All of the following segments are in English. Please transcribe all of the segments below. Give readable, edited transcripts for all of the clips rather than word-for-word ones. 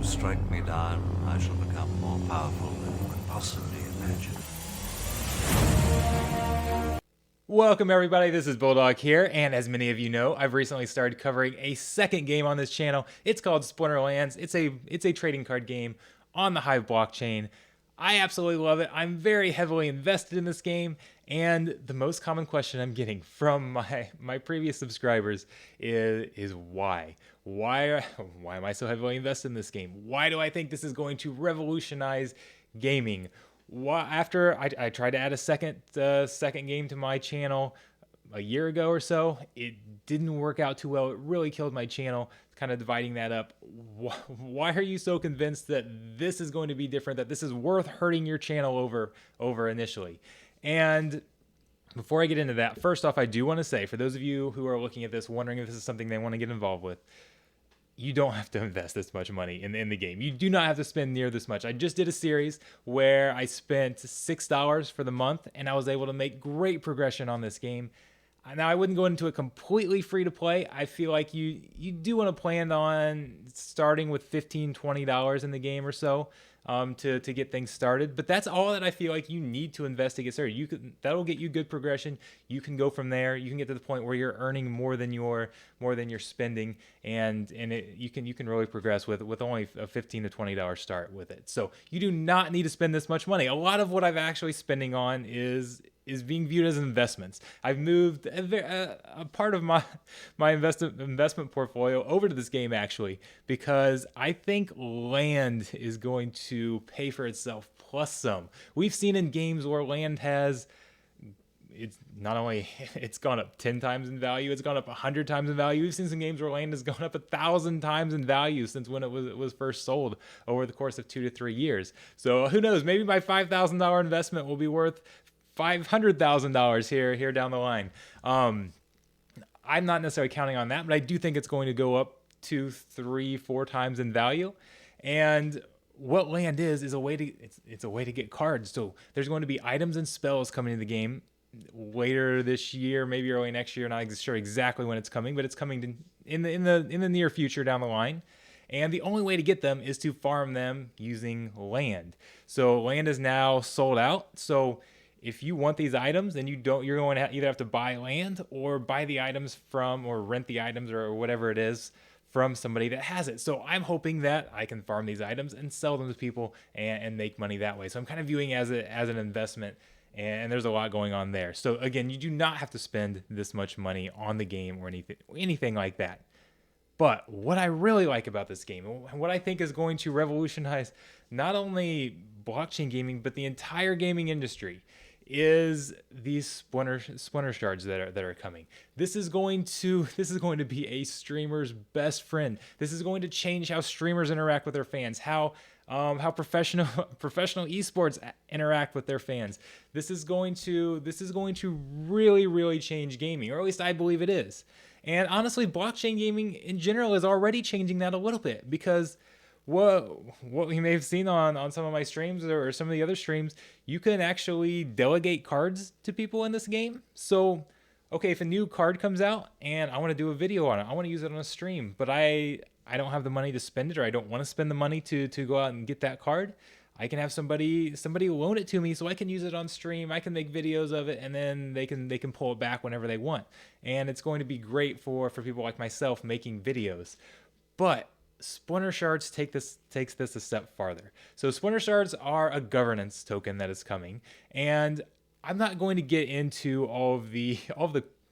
strike me down, I shall become more powerful than you could possibly imagine. Welcome everybody, this is Bulldog here, and as many of you know, I've recently started covering a second game on this channel. It's called Splinterlands. It's a trading card game on the Hive blockchain. I absolutely love it. I'm very heavily invested in this game, and the most common question I'm getting from my previous subscribers is why? Why am I so heavily invested in this game? Why do I think this is going to revolutionize gaming? After I tried to add a second game to my channel a year ago or so, it didn't work out too well. It really killed my channel, kind of dividing that up. Why are you so convinced that this is going to be different, that this is worth hurting your channel over initially? And before I get into that, first off, I do want to say, for those of you who are looking at this, wondering if this is something they want to get involved with, you don't have to invest this much money in the game. You do not have to spend near this much. I just did a series where I spent $6 for the month, and I was able to make great progression on this game. Now, I wouldn't go into it completely free to play. I feel like you do want to plan on starting with $15, $20 in the game or so to get things started. But that's all that I feel like you need to invest to get started. That'll get you good progression. You can go from there. You can get to the point where you're earning more than you're spending, and you can really progress with only a $15 to $20 start with it. So you do not need to spend this much money. A lot of what I'm actually spending on is being viewed as investments. I've moved a part of my investment portfolio over to this game, actually, because I think land is going to pay for itself plus some. We've seen in games where land has, it's not only it's gone up 10 times in value, it's gone up 100 times in value. We've seen some games where land has gone up 1,000 times in value since when it was first sold over the course of 2 to 3 years. So who knows, maybe my $5,000 investment will be worth $500,000 here down the line. I'm not necessarily counting on that, but I do think it's going to go up 2, 3, 4 times in value. And what land is a way to it's a way to get cards. So there's going to be items and spells coming into the game later this year, maybe early next year. Not sure exactly when it's coming, but it's coming in the near future down the line. And the only way to get them is to farm them using land. So land is now sold out. So if you want these items, then you're going to either have to buy land or buy the items from, or rent the items or whatever it is from somebody that has it. So I'm hoping that I can farm these items and sell them to people and make money that way. So I'm kind of viewing it as an investment, and there's a lot going on there. So again, you do not have to spend this much money on the game or anything like that. But what I really like about this game, and what I think is going to revolutionize not only blockchain gaming, but the entire gaming industry, is these splinter shards that are coming. This is going to be a streamer's best friend. This is going to change how streamers interact with their fans, how professional esports interact with their fans. This is going to really change gaming, or at least I believe it is. And honestly, blockchain gaming in general is already changing that a little bit, because what we may have seen on some of my streams or some of the other streams, you can actually delegate cards to people in this game. So, okay, if a new card comes out and I want to do a video on it, I want to use it on a stream, but I don't have the money to spend it, or I don't want to spend the money to go out and get that card, I can have somebody loan it to me so I can use it on stream. I can make videos of it, and then they can pull it back whenever they want. And it's going to be great for people like myself making videos. But Splinter Shards takes this a step farther. So Splinter Shards are a governance token that is coming, and I'm not going to get into all of the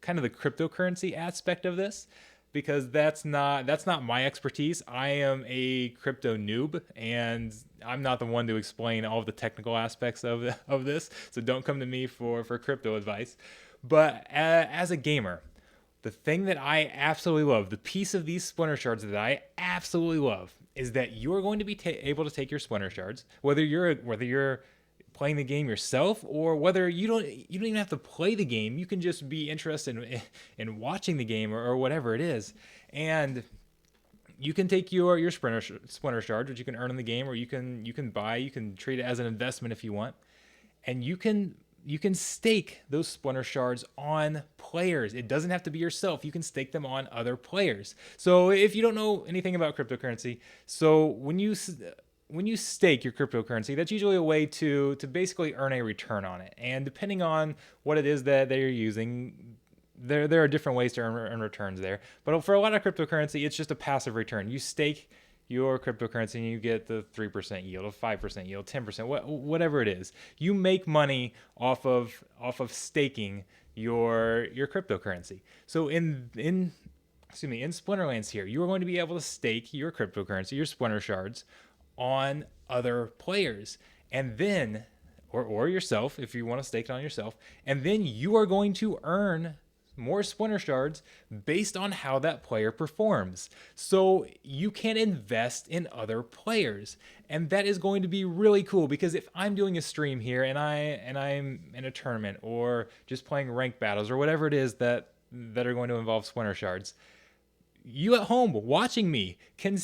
kind of the cryptocurrency aspect of this, because that's not my expertise. I am a crypto noob, and I'm not the one to explain all of the technical aspects of this. So don't come to me for crypto advice. But as a gamer, the thing that I absolutely love, the piece of these Splinter Shards that I absolutely love, is that you are going to be able to take your Splinter Shards, whether you're playing the game yourself, or whether you don't even have to play the game. You can just be interested in watching the game, or whatever it is, and you can take your Splinter Shards, which you can earn in the game, or you can treat it as an investment if you want, and you can stake those Splinter Shards on players. It doesn't have to be yourself. You can stake them on other players. So if you don't know anything about cryptocurrency, so when you stake your cryptocurrency, that's usually a way to basically earn a return on it. And depending on what it is that they're using, there are different ways to earn returns there. But for a lot of cryptocurrency, it's just a passive return. You stake your cryptocurrency and you get the 3% yield, a 5% yield, 10%, whatever it is. You make money off of staking your cryptocurrency. So in Splinterlands here, you are going to be able to stake your cryptocurrency, your Splinter Shards, on other players, and then or yourself if you want to stake it on yourself, and then you are going to earn more Splinter Shards based on how that player performs. So you can invest in other players, and that is going to be really cool, because if I'm doing a stream here and I'm in a tournament or just playing ranked battles or whatever it is that are going to involve Splinter Shards, you at home watching me can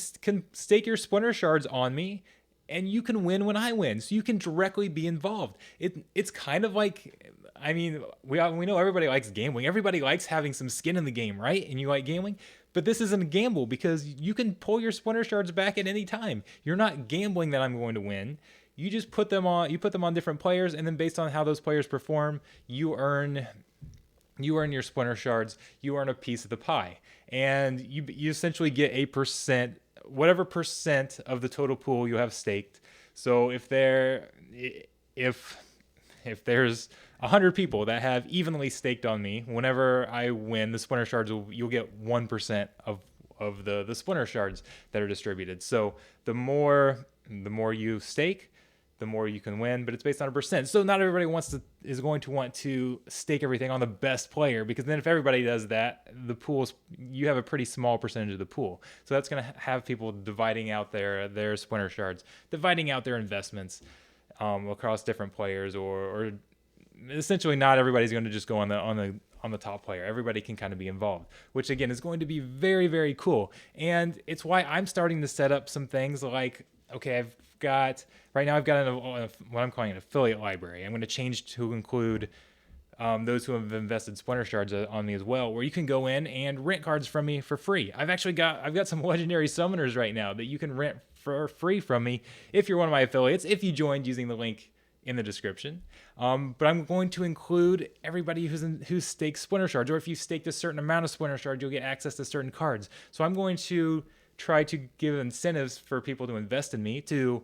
stake your Splinter Shards on me, and you can win when I win. So you can directly be involved. It's kind of like, I mean, we know everybody likes gambling. Everybody likes having some skin in the game, right? And you like gambling, but this isn't a gamble, because you can pull your Splinter Shards back at any time. You're not gambling that I'm going to win. You just put them on different players, and then based on how those players perform, you earn your Splinter Shards. You earn a piece of the pie, and you essentially get a percent, whatever percent of the total pool you have staked. So if there's 100 people that have evenly staked on me, whenever I win the Splinter Shards, you'll get 1% of the Splinter Shards that are distributed. So the more you stake, the more you can win, but it's based on a percent. So not everybody is going to want to stake everything on the best player, because then if everybody does that, you have a pretty small percentage of the pool. So that's going to have people dividing out their Splinter Shards, dividing out their investments across different players, or essentially not everybody's going to just go on the top player. Everybody can kind of be involved, which again is going to be very, very cool. And it's why I'm starting to set up some things like, okay, right now I've got what I'm calling an affiliate library. I'm going to change to include those who have invested Splinter Shards on me as well, where you can go in and rent cards from me for free. I've got some legendary summoners right now that you can rent for free from me if you're one of my affiliates, if you joined using the link in the description. But I'm going to include everybody who's staked Splinter Shards, or if you staked a certain amount of Splinter Shards, you'll get access to certain cards. So I'm going to try to give incentives for people to invest in me, to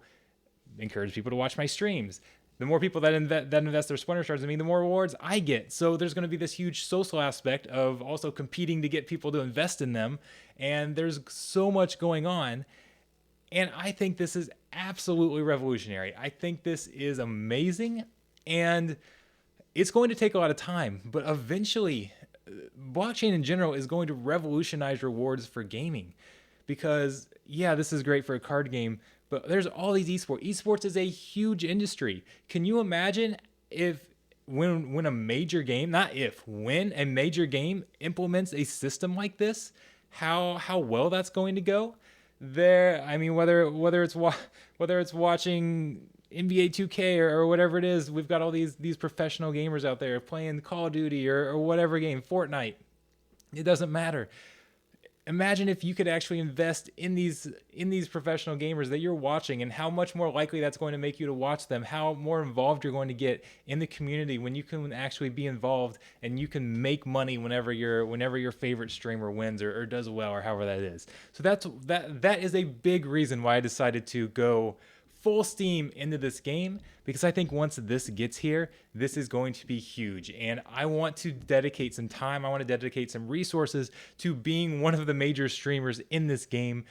encourage people to watch my streams. The more people that invest their Splinter Shards in me, the more rewards I get. So there's going to be this huge social aspect of also competing to get people to invest in them. And there's so much going on. And I think this is absolutely revolutionary. I think this is amazing. And it's going to take a lot of time, but eventually blockchain in general is going to revolutionize rewards for gaming. Because yeah, this is great for a card game, but there's all these esports. Esports is a huge industry. Can you imagine when a major game, when a major game implements a system like this, how well that's going to go? I mean, whether it's watching NBA 2K or whatever it is, we've got all these professional gamers out there playing Call of Duty or whatever game, Fortnite. It doesn't matter. Imagine if you could actually invest in these professional gamers that you're watching, and how much more likely that's going to make you to watch them, how more involved you're going to get in the community when you can actually be involved and you can make money whenever your favorite streamer wins or does well, or however that is. So that is a big reason why I decided to go full steam into this game, because I think once this gets here, this is going to be huge. And I want to dedicate some time, I want to dedicate some resources to being one of the major streamers in this game,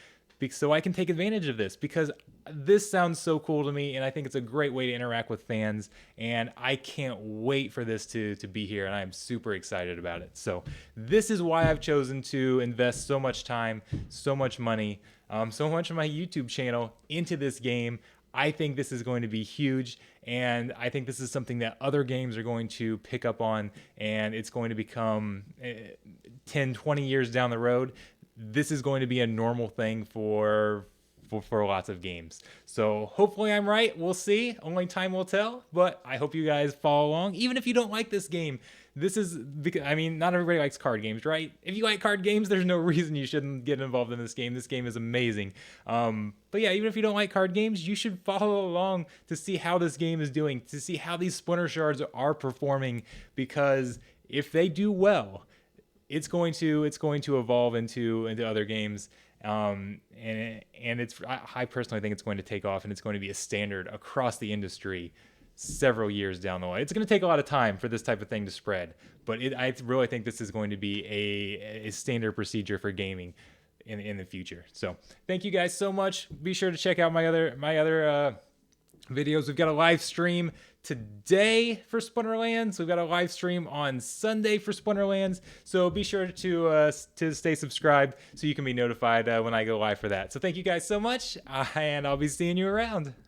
so I can take advantage of this, because this sounds so cool to me, and I think it's a great way to interact with fans, and I can't wait for this to be here, and I'm super excited about it. So this is why I've chosen to invest so much time, so much money, so much of my YouTube channel into this game. I think this is going to be huge, and I think this is something that other games are going to pick up on, and it's going to become 10, 20 years down the road. This is going to be a normal thing for for lots of games. So hopefully I'm right. We'll see. Only time will tell. But I hope you guys follow along. Even if you don't like this game, this is because, I mean, not everybody likes card games, right? If you like card games, there's no reason you shouldn't get involved in this game. This game is amazing. But yeah, even if you don't like card games, you should follow along to see how this game is doing, to see how these Splinter Shards are performing, because if they do well, it's going to evolve into other games, and I personally think it's going to take off, and it's going to be a standard across the industry several years down the way. It's going to take a lot of time for this type of thing to spread, but I really think this is going to be a standard procedure for gaming in the future. So thank you guys so much. Be sure to check out my other videos. We've got a live stream today for Splinterlands. We've got a live stream on Sunday for Splinterlands. So be sure to stay subscribed so you can be notified when I go live for that. So thank you guys so much, and I'll be seeing you around.